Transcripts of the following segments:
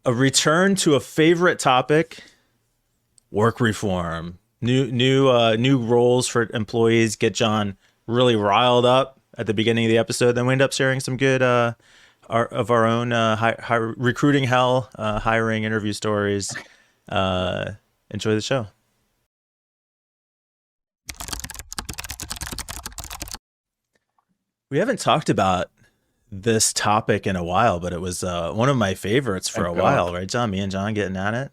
a return to a favorite topic: work reform. New roles for employees get John really riled up at the beginning of the episode. Then we end up sharing some good our own recruiting hell, hiring interview stories. Enjoy the show. We haven't talked about this topic in a while, but it was one of my favorites for a while, right, John? Me and John getting at it.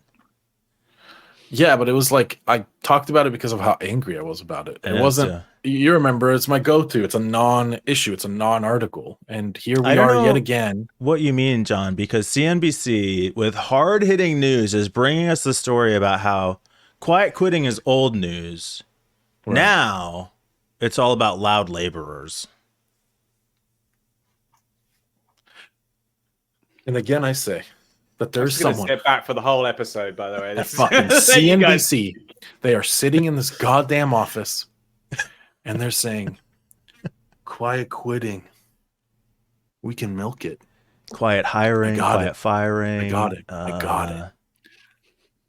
Yeah, but it was like I talked about it because of how angry I was about it. It wasn't. You remember, it's my go-to. It's a non-issue. It's a non-article, and here we are yet again. What you mean, John? Because CNBC, with hard-hitting news, is bringing us the story about how quiet quitting is old news. Right. Now, it's all about loud laborers. And again, I say that there's someone. Step back for the whole episode, by the way. That fucking CNBC. They are sitting in this goddamn office, and they're saying, "Quiet quitting. We can milk it. Quiet hiring, quiet firing. I got it. I got it.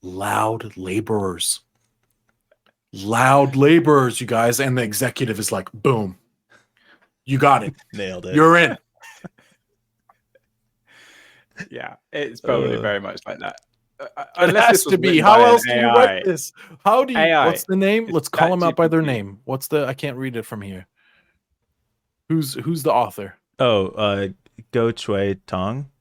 Loud laborers. Loud laborers, you guys." And the executive is like, "Boom. You got it. Nailed it. You're in." Yeah, it's probably very much like that. It has to be. How else do you write this? How do you? AI. What's the name? Let's call them out by their name. What's the? I can't read it from here. Who's the author? Oh, Go Chui Tong.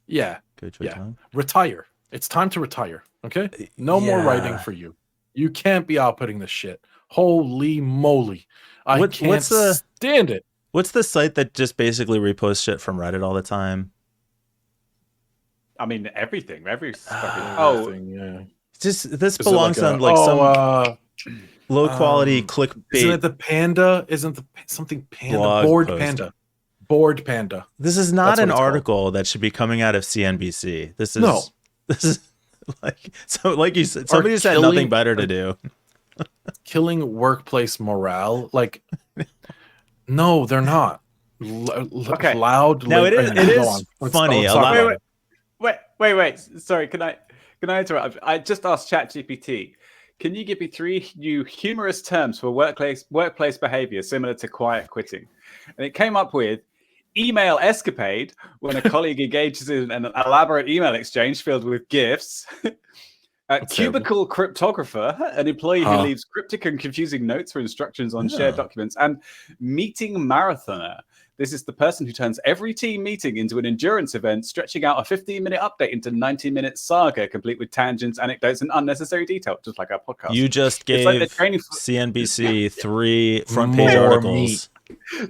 Yeah. Go Chui Tong. Retire. It's time to retire. Okay. No more writing for you. You can't be outputting this shit. Holy moly! I can't stand it. What's the site that just basically reposts shit from Reddit all the time? I mean, everything. Yeah. Just this belongs on some low quality clickbait. Isn't it the Panda? Isn't the something Panda? Bored post. Panda. Bored Panda. This is not an article that should be coming out of CNBC. This is like you said. Somebody just had nothing better to do. Killing workplace morale. Like, no, they're not. Okay. Loud. No, it is funny. Wait. Sorry, can I interrupt? I just asked ChatGPT, can you give me 3 new humorous terms for workplace behavior similar to quiet quitting? And it came up with email escapade, when a colleague engages in an elaborate email exchange filled with gifts. Cubicle cryptographer, an employee who leaves cryptic and confusing notes for instructions on shared documents. And meeting marathoner. This is the person who turns every team meeting into an endurance event, stretching out a 15-minute update into 90-minute saga, complete with tangents, anecdotes, and unnecessary detail, just like our podcast. You just gave CNBC 3 front-page articles.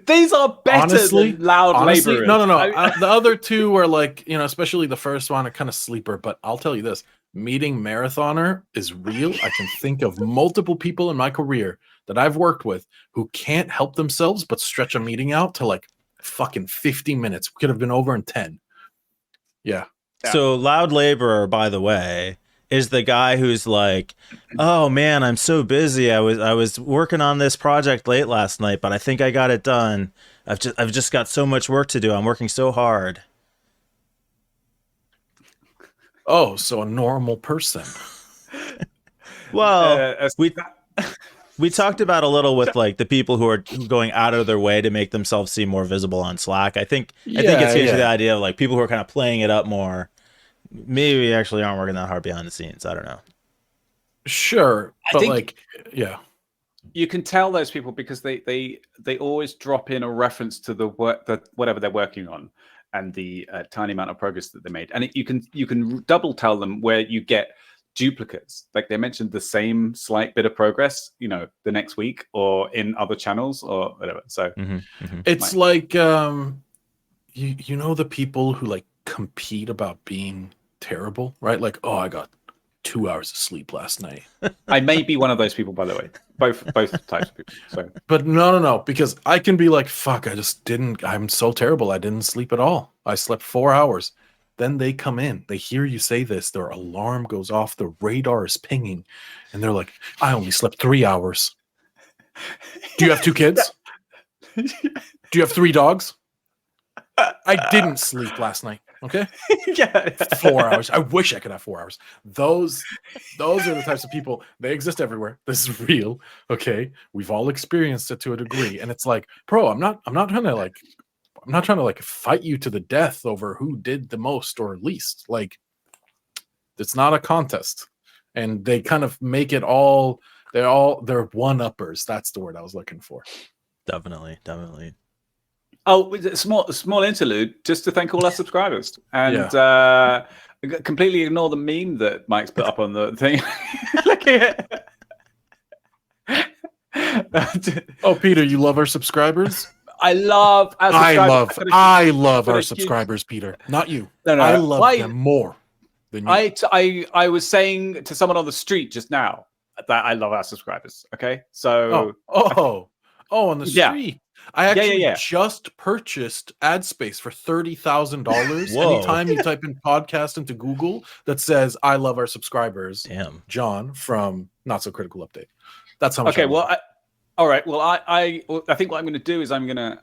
These are better than loud laborers. No. The other 2 are like, especially the first one, are kind of sleeper. But I'll tell you this. Meeting marathoner is real. I can think of multiple people in my career that I've worked with who can't help themselves but stretch a meeting out to like fucking 50 minutes. Could have been over in 10. Yeah. So loud laborer, by the way, is the guy who's like, "Oh man, I'm so busy. I was working on this project late last night, but I think I got it done. I've just got so much work to do. I'm working so hard." Oh, so a normal person. Well, we talked about a little with like the people who are going out of their way to make themselves seem more visible on Slack. I think it's getting to the idea of like people who are kind of playing it up more. Maybe actually aren't working that hard behind the scenes. I don't know. Sure, but you can tell those people because they always drop in a reference to the work, that whatever they're working on, and the tiny amount of progress that they made. And you can double tell them where you get duplicates. Like they mentioned the same slight bit of progress, the next week or in other channels or whatever. So it's like the people who like compete about being terrible, right? Like, oh, I got 2 hours of sleep last night. I may be one of those people, by the way. Both types of people. So, but no, because I can be like, fuck, I'm so terrible. I didn't sleep at all. I slept 4 hours. Then they come in, they hear you say this, their alarm goes off, the radar is pinging, and they're like, I only slept 3 hours. Do you have 2 kids? Do you have 3 dogs? I didn't sleep last night. Okay. Yeah. 4 hours. I wish I could have 4 hours. Those are the types of people. They exist everywhere. This is real. Okay. We've all experienced it to a degree. And it's like, bro, I'm not trying to like fight you to the death over who did the most or least. Like, it's not a contest. And they kind of make it all they're one-uppers. That's the word I was looking for. Definitely. Oh, small interlude just to thank all our subscribers and completely ignore the meme that Mike's put up on the thing. Look at it. Oh, Peter, you love our subscribers? I love our subscribers. I love our subscribers, Peter. Not you. No. I love them more than you. I was saying to someone on the street just now that I love our subscribers. Okay, so on the street. I actually just purchased ad space for $30,000. Anytime you type in podcast into Google that says "I love our subscribers," Damn. John from Not So Critical Update. That's how much. Okay, all right. Well, I think what I'm going to do is I'm going to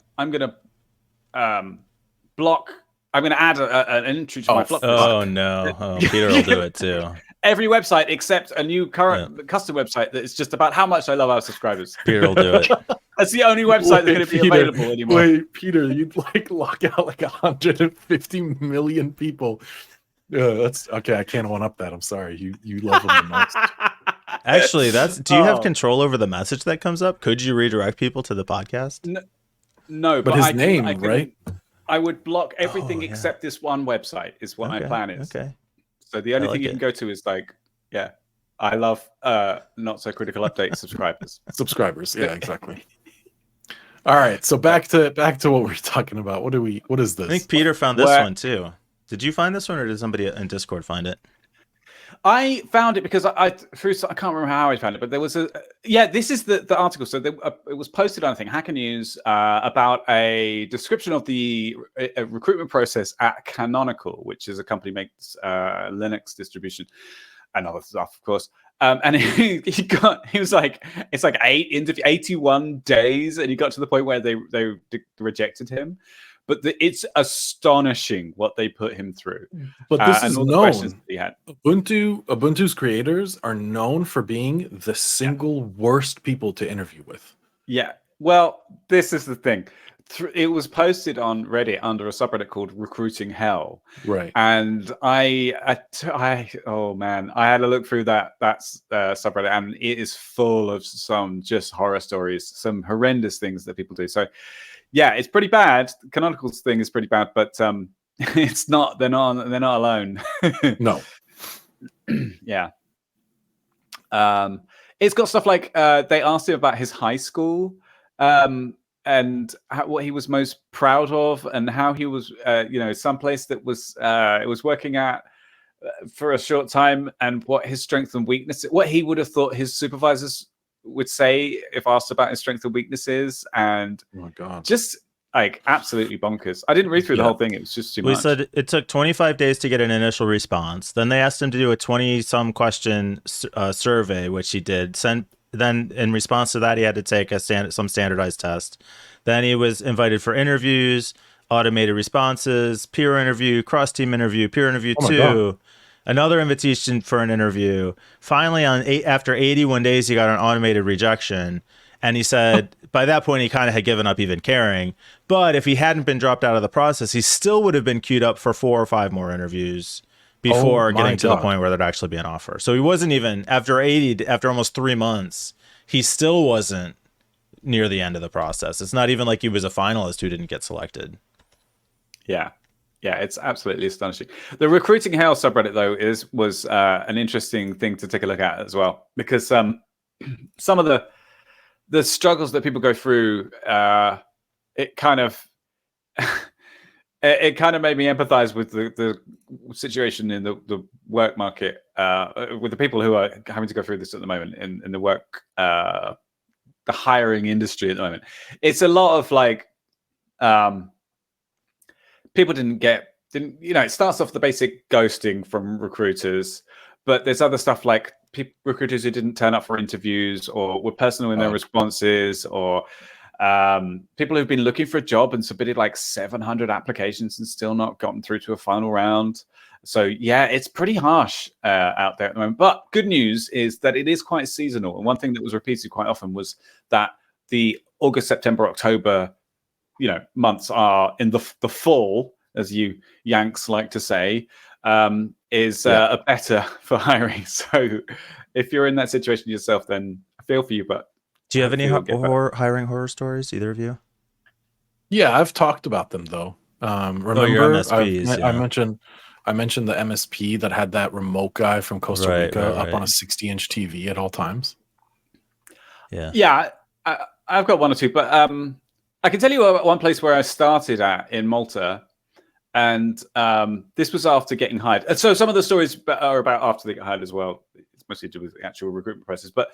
block. I'm going to add an entry to my block. Oh no, Peter will do it too. Every website except a new custom website that is just about how much I love our subscribers. Peter will do it. That's the only website that's going to be available anymore. Wait, Peter, you'd like lock out like 150 million people. That's okay. I can't one up that. I'm sorry. You love them the most. Actually, do you have control over the message that comes up? Could you redirect people to the podcast? No, but his name, right? I would block everything except this one website. Is what my plan is. Okay. So the only thing you can go to is like, I love Not So Critical Update subscribers. Subscribers, yeah, exactly. All right, so back to what we're talking about. What is this? I think Peter found this one too. Did you find this one, or did somebody in Discord find it? I found it because I can't remember how I found it, but there was this is the article. So it was posted on, I think, Hacker News about a description of the recruitment process at Canonical, which is a company that makes Linux distribution and other stuff, of course. And he was like, it's like 81 days, and he got to the point where they rejected him. But it's astonishing what they put him through. But this is known. He had. Ubuntu's creators are known for being the single worst people to interview with. Yeah. Well, this is the thing. It was posted on Reddit under a subreddit called Recruiting Hell. Right. And I had to look through that subreddit, and it is full of some just horror stories, some horrendous things that people do. So, yeah, it's pretty bad. Canonical's thing is pretty bad, but it's not. They're not alone. No. Yeah. It's got stuff like they asked him about his high school, and what he was most proud of, and how he was, someplace that was it was working at for a short time, and what his strengths and weaknesses, what he would have thought his supervisors would say if asked about his strengths and weaknesses, and oh my God, just like absolutely bonkers. I didn't read through the whole thing; it was just too much. We said it took 25 days to get an initial response. Then they asked him to do a 20-some question survey, which he did. Then in response to that, he had to take some standardized test. Then he was invited for interviews, automated responses, peer interview, cross-team interview, peer interview 2. Another invitation for an interview. Finally, after 81 days, he got an automated rejection. And he said by that point, he kind of had given up even caring. But if he hadn't been dropped out of the process, he still would have been queued up for 4 or 5 more interviews before getting to the point where there'd actually be an offer. So he wasn't even, after almost 3 months, he still wasn't near the end of the process. It's not even like he was a finalist who didn't get selected. Yeah. Yeah, it's absolutely astonishing. The Recruiting Hell subreddit, though, was an interesting thing to take a look at as well, because some of the struggles that people go through, it kind of made me empathize with the situation in the work market, with the people who are having to go through this at the moment in the work, the hiring industry at the moment. It's a lot of like. People didn't, it starts off the basic ghosting from recruiters, but there's other stuff like recruiters who didn't turn up for interviews or were personal in their responses, or People who've been looking for a job and submitted like 700 applications and still not gotten through to a final round. So yeah, it's pretty harsh out there at the moment. But good news is that it is quite seasonal. And one thing that was repeated quite often was that the August, September, October, months are in the fall, as you Yanks like to say, is better for hiring. So if you're in that situation yourself, then I feel for you. But do you have any hiring horror stories, either of you? Yeah, I've talked about them though. Remember, your MSPs, I mentioned the MSP that had that remote guy from Costa Rica up on a 60-inch TV at all times. Yeah, I've got one or two, but I can tell you one place where I started at in Malta, and this was after getting hired. And so some of the stories are about after they get hired as well. It's mostly to do with the actual recruitment process. But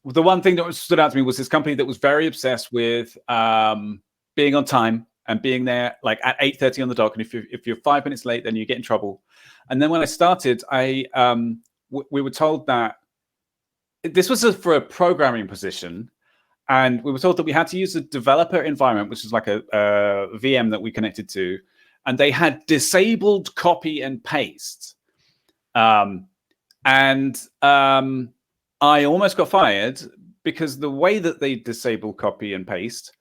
the one thing that stood out to me was this company that was very obsessed with being on time and being there like at 8:30 on the dot. And if you're 5 minutes late, then you get in trouble. And then when I started, we were told that this was for a programming position. And we were told that we had to use a developer environment, which is like a VM that we connected to. And they had disabled copy and paste. I almost got fired because the way that they disable copy and paste,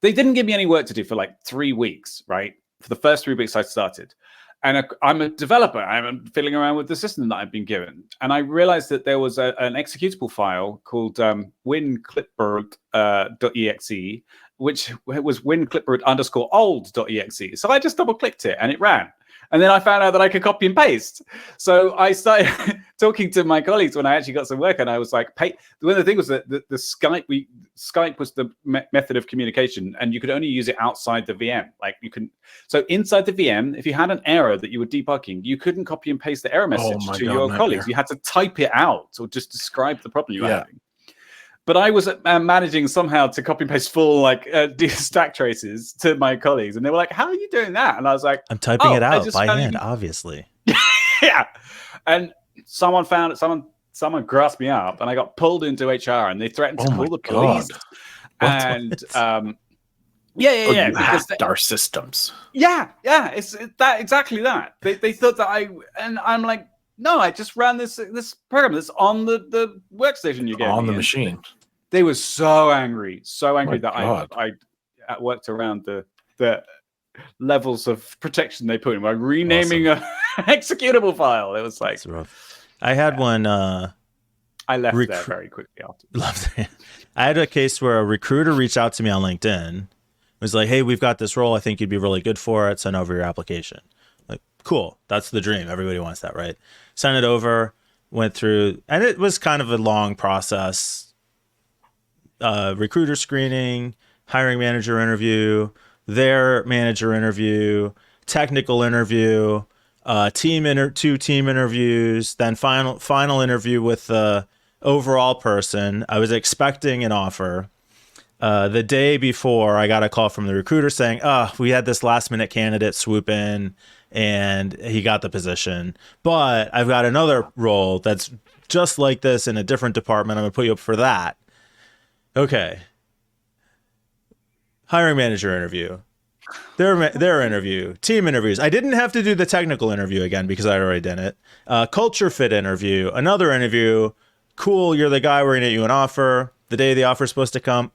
they didn't give me any work to do for like 3 weeks, right? For the first 3 weeks I started. And I'm a developer. I'm fiddling around with the system that I've been given. And I realized that there was an executable file called winclipboard.exe, which was winclipboard_old.exe. So I just double clicked it and it ran. And then I found out that I could copy and paste. So I started talking to my colleagues when I actually got some work, and I was like, one of the things was that the Skype was the method of communication, and you could only use it outside the VM. So inside the VM, if you had an error that you were debugging, you couldn't copy and paste the error message to your colleagues. You had to type it out or just describe the problem you were having. But I was managing somehow to copy and paste full stack traces to my colleagues, and they were like, "How are you doing that?" And I was like, "I'm typing it out by hand, obviously." Yeah, and someone found it. Someone grasped me up, and I got pulled into HR, and they threatened to call the police. And you hacked our systems. Yeah, it's exactly that. They thought that I'm like, no, I just ran this program that's on the workstation you get on the machine. They were so angry that I worked around the levels of protection they put in by renaming an executable file. It was like, that's rough. I had one. I left there very quickly after. I had a case where a recruiter reached out to me on LinkedIn. It was like, "Hey, we've got this role. I think you'd be really good for it. Send over your application." Like, cool. That's the dream. Everybody wants that, right? Sent it over, went through, and it was kind of a long process. Recruiter screening, hiring manager interview, their manager interview, technical interview, two team interviews, then final interview with the overall person. I was expecting an offer. The day before, I got a call from the recruiter saying, we had this last minute candidate swoop in and he got the position, but I've got another role that's just like this in a different department. I'm gonna put you up for that. Okay. Hiring manager interview, their interview, team interviews. I didn't have to do the technical interview again because I already did it. Culture fit interview, another interview. Cool, you're the guy. We're gonna get you an offer. The day the offer is supposed to come,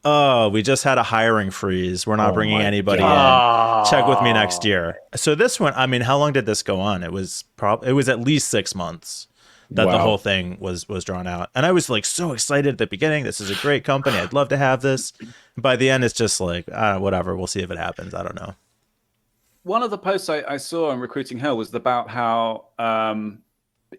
we just had a hiring freeze. We're not bringing anybody in. Check with me next year. So this one, I mean, how long did this go on? It was at least 6 months that the whole thing was drawn out. And I was like so excited at the beginning. This is a great company. I'd love to have this. By the end, it's just like, whatever. We'll see if it happens. I don't know. One of the posts I saw on Recruiting Hell was about how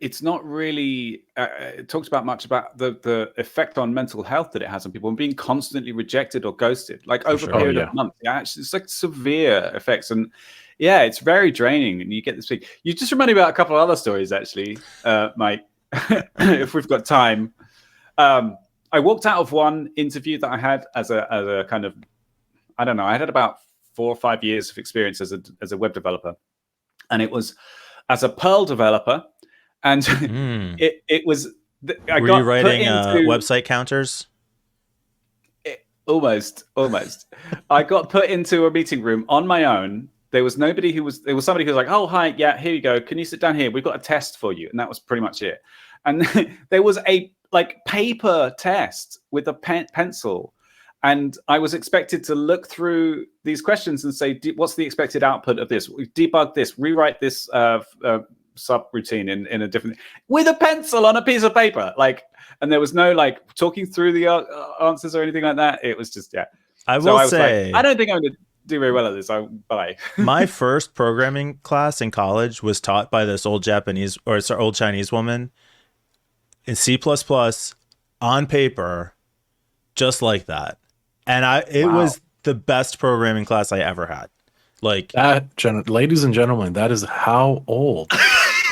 it's not really it talks about much about the effect on mental health that it has on people and being constantly rejected or ghosted, like over a period of months. Yeah, actually, it's like severe effects, and yeah, it's very draining. And you get this big. You just reminded me about a couple of other stories, actually, Mike. If we've got time, I walked out of one interview that I had as a kind of, I don't know, I had about 4 or 5 years of experience as a web developer, and it was as a Perl developer. And it was. Were you writing website counters? Almost. I got put into a meeting room on my own. There was somebody who was like, "Oh, hi, yeah, here you go. Can you sit down here? We've got a test for you." And that was pretty much it. And there was a paper test with a pencil. And I was expected to look through these questions and say, what's the expected output of this? Debug this, rewrite this subroutine in a different, with a pencil on a piece of paper. And there was no talking through the answers or anything like that. It was just, yeah. I was say, I don't think I'm going to do very well at this. Bye. My first programming class in college was taught by this old Chinese woman in C++ on paper, just like that. And it was the best programming class I ever had. Ladies and gentlemen, that is how old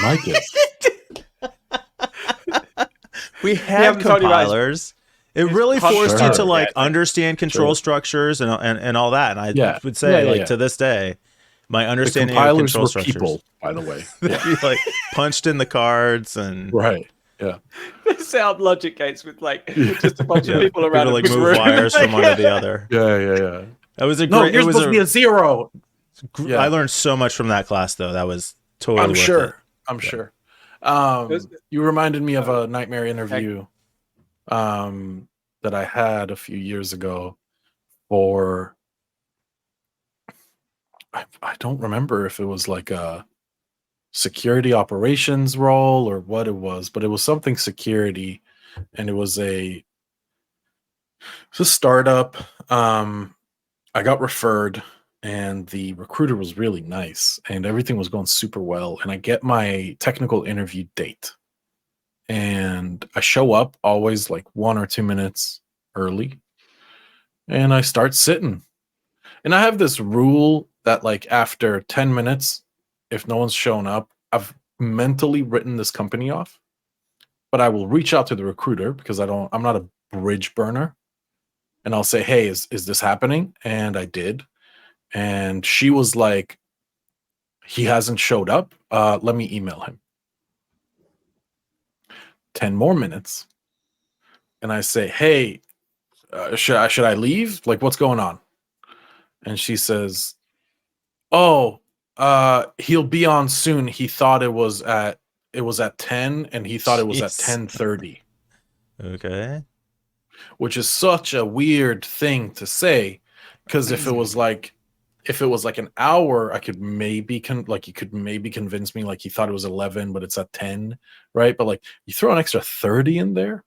Mike is. We had compilers. It really forced you to understand control structures and all that. And I would say to this day, my understanding of control structures, people, by the way, you punched in the cards and right. Yeah. They sound logic gates with just a bunch of people around. People move wires from one to the other. Yeah. That was a great. You're supposed to be a 0. I learned so much from that class, though. That was totally. I'm sure. You reminded me of a nightmare interview that I had a few years ago for. I don't remember if it was a security operations role or what it was, but it was something security, and it was a startup. I got referred, and the recruiter was really nice, and everything was going super well. And I get my technical interview date, and I show up always 1 or 2 minutes early, and I start sitting. And I have this rule that after 10 minutes, if no one's shown up, I've mentally written this company off, but I will reach out to the recruiter because I'm not a bridge burner. And I'll say, hey, is this happening? And I did. And she was like, he hasn't showed up. Let me email him. 10 more minutes. And I say, hey, should I leave? What's going on? And she says, oh, he'll be on soon. He thought it was at 10, and he thought it was at 10:30. Okay. Which is such a weird thing to say, because if it was an hour, I could maybe you could maybe convince me he thought it was 11, but it's at 10, right? But you throw an extra 30 in there.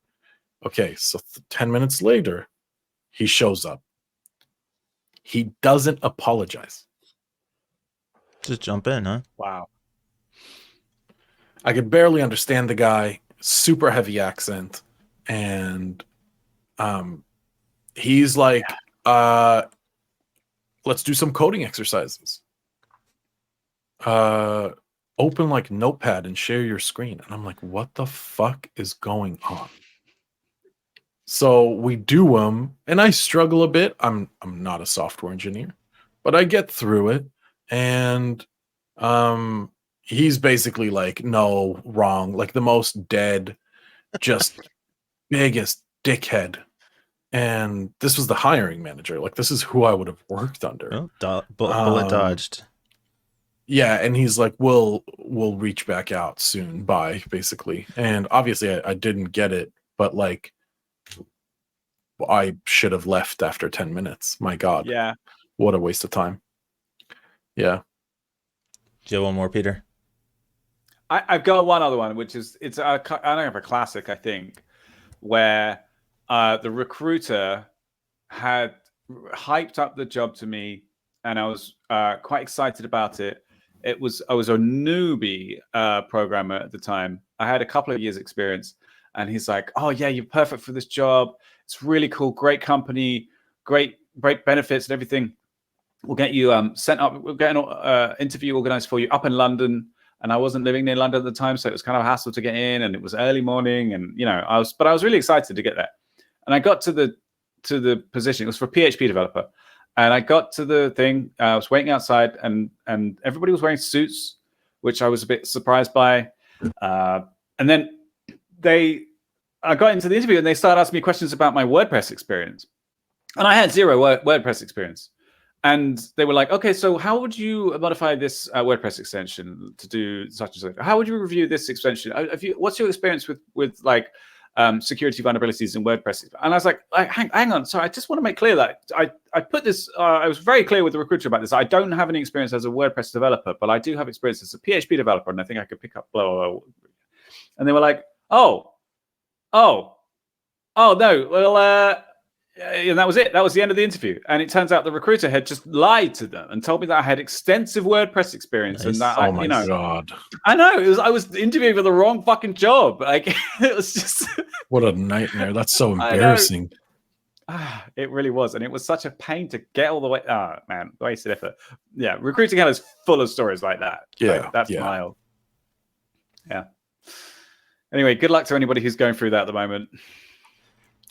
Okay, so 10 minutes later, he shows up. He doesn't apologize. Just jump in, huh? Wow. I could barely understand the guy, super heavy accent, and he's like, let's do some coding exercises. Open Notepad and share your screen. And I'm like, what the fuck is going on? So we do them, and I struggle a bit. I'm not a software engineer, but I get through it. And he's basically no, wrong, the most dead, just biggest dickhead. And this was the hiring manager. This is who I would have worked under. Oh, bullet dodged. Yeah, and he's like, we'll reach back out soon. Bye, basically. And obviously I didn't get it, but I should have left after 10 minutes. My God. Yeah. What a waste of time. Yeah. Do you have one more, Peter? I've got one other one, which is I don't have a classic, I think, where the recruiter had hyped up the job to me, and I was quite excited about it. I was a newbie programmer at the time. I had a couple of years experience, and he's like, "Oh yeah, you're perfect for this job. It's really cool, great company, great benefits and everything. We'll get you sent up. We'll get an interview organized for you up in London." And I wasn't living near London at the time, so it was kind of a hassle to get in, and it was early morning, and I was really excited to get there. And I got to the position. It was for a PHP developer, and I got to the thing. I was waiting outside, and everybody was wearing suits, which I was a bit surprised by. And then I got into the interview, and they started asking me questions about my WordPress experience. And I had zero WordPress experience. And they were like, okay, so how would you modify this WordPress extension to do such and such? How would you review this extension? What's your experience with like security vulnerabilities in WordPress? And I was like, hang on. So I just want to make clear that I put this, I was very clear with the recruiter about this. I don't have any experience as a WordPress developer, but I do have experience as a PHP developer. And I think I could pick up blah, blah, blah. And they were like, oh, no. Well, and that was it. That was the end of the interview. And it turns out the recruiter had just lied to them and told me that I had extensive WordPress experience. Nice. And that, Oh my God. I know. I was interviewing for the wrong fucking job. Like, it was just. What a nightmare. That's so embarrassing. It really was. And it was such a pain to get all the way. Oh, man. Wasted effort. Yeah. Recruiting hell is full of stories like that. Yeah. So that's mild. Yeah. Anyway, good luck to anybody who's going through that at the moment.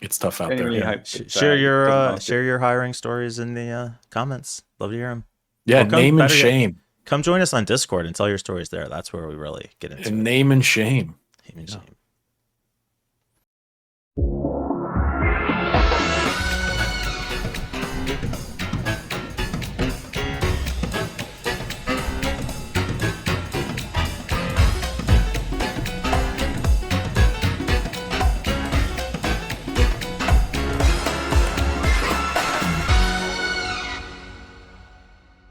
It's tough out there. Genuinely Yeah. hope it's, Share your share your hiring stories in the comments. Love to hear them. Yeah, Or come- name and better yet, shame. Come join us on Discord and tell your stories there. That's where we really get into And it. name and shame. Name and shame.